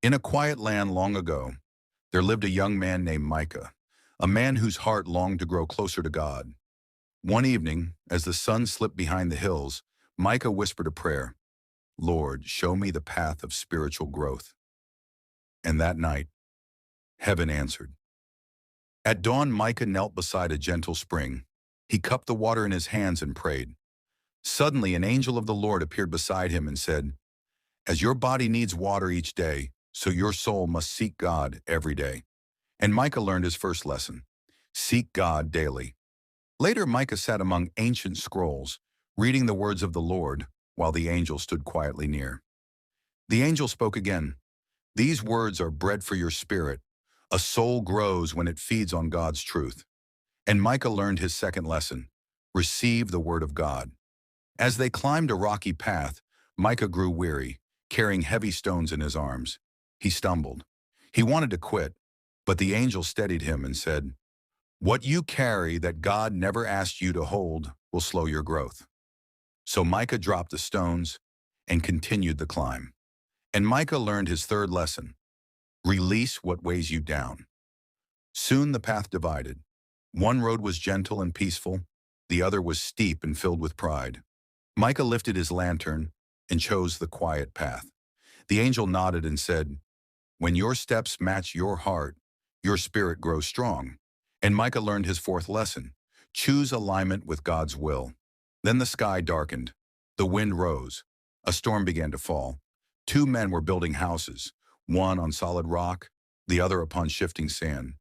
In a quiet land long ago, there lived a young man named Micah, a man whose heart longed to grow closer to God. One evening, as the sun slipped behind the hills, Micah whispered a prayer, "Lord, show me the path of spiritual growth." And that night, heaven answered. At dawn, Micah knelt beside a gentle spring. He cupped the water in his hands and prayed. Suddenly, an angel of the Lord appeared beside him and said, "As your body needs water each day, so your soul must seek God every day." And Micah learned his first lesson: seek God daily. Later, Micah sat among ancient scrolls, reading the words of the Lord, while the angel stood quietly near. The angel spoke again. "These words are bread for your spirit. A soul grows when it feeds on God's truth." And Micah learned his second lesson: receive the word of God. As they climbed a rocky path, Micah grew weary, carrying heavy stones in his arms. He stumbled. He wanted to quit, but the angel steadied him and said, "What you carry that God never asked you to hold will slow your growth." So Micah dropped the stones and continued the climb. And Micah learned his third lesson: release what weighs you down. Soon the path divided. One road was gentle and peaceful, the other was steep and filled with pride. Micah lifted his lantern and chose the quiet path. The angel nodded and said, "When your steps match your heart, your spirit grows strong." And Micah learned his fourth lesson: choose alignment with God's will. Then the sky darkened. The wind rose. A storm began to fall. Two men were building houses, one on solid rock, the other upon shifting sand.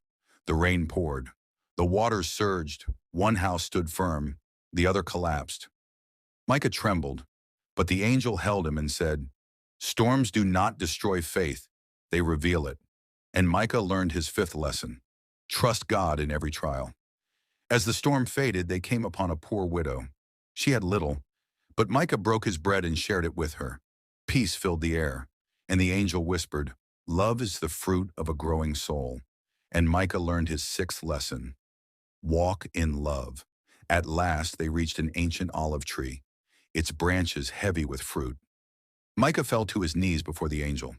The rain poured. The waters surged. One house stood firm, the other collapsed. Micah trembled, but the angel held him and said, "Storms do not destroy faith, they reveal it." And Micah learned his fifth lesson: trust God in every trial. As the storm faded, they came upon a poor widow. She had little, but Micah broke his bread and shared it with her. Peace filled the air, and the angel whispered, "Love is the fruit of a growing soul." And Micah learned his sixth lesson: walk in love. At last, they reached an ancient olive tree, its branches heavy with fruit. Micah fell to his knees before the angel.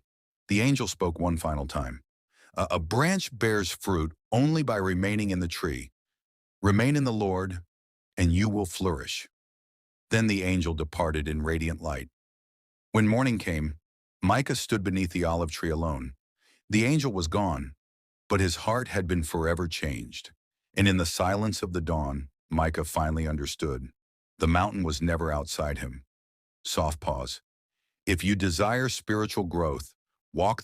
The angel spoke one final time. A branch bears fruit only by remaining in the tree. Remain in the Lord, and you will flourish." Then the angel departed in radiant light. When morning came, Micah stood beneath the olive tree alone. The angel was gone, but his heart had been forever changed. And in the silence of the dawn, Micah finally understood. The mountain was never outside him. Soft pause. If you desire spiritual growth, walk the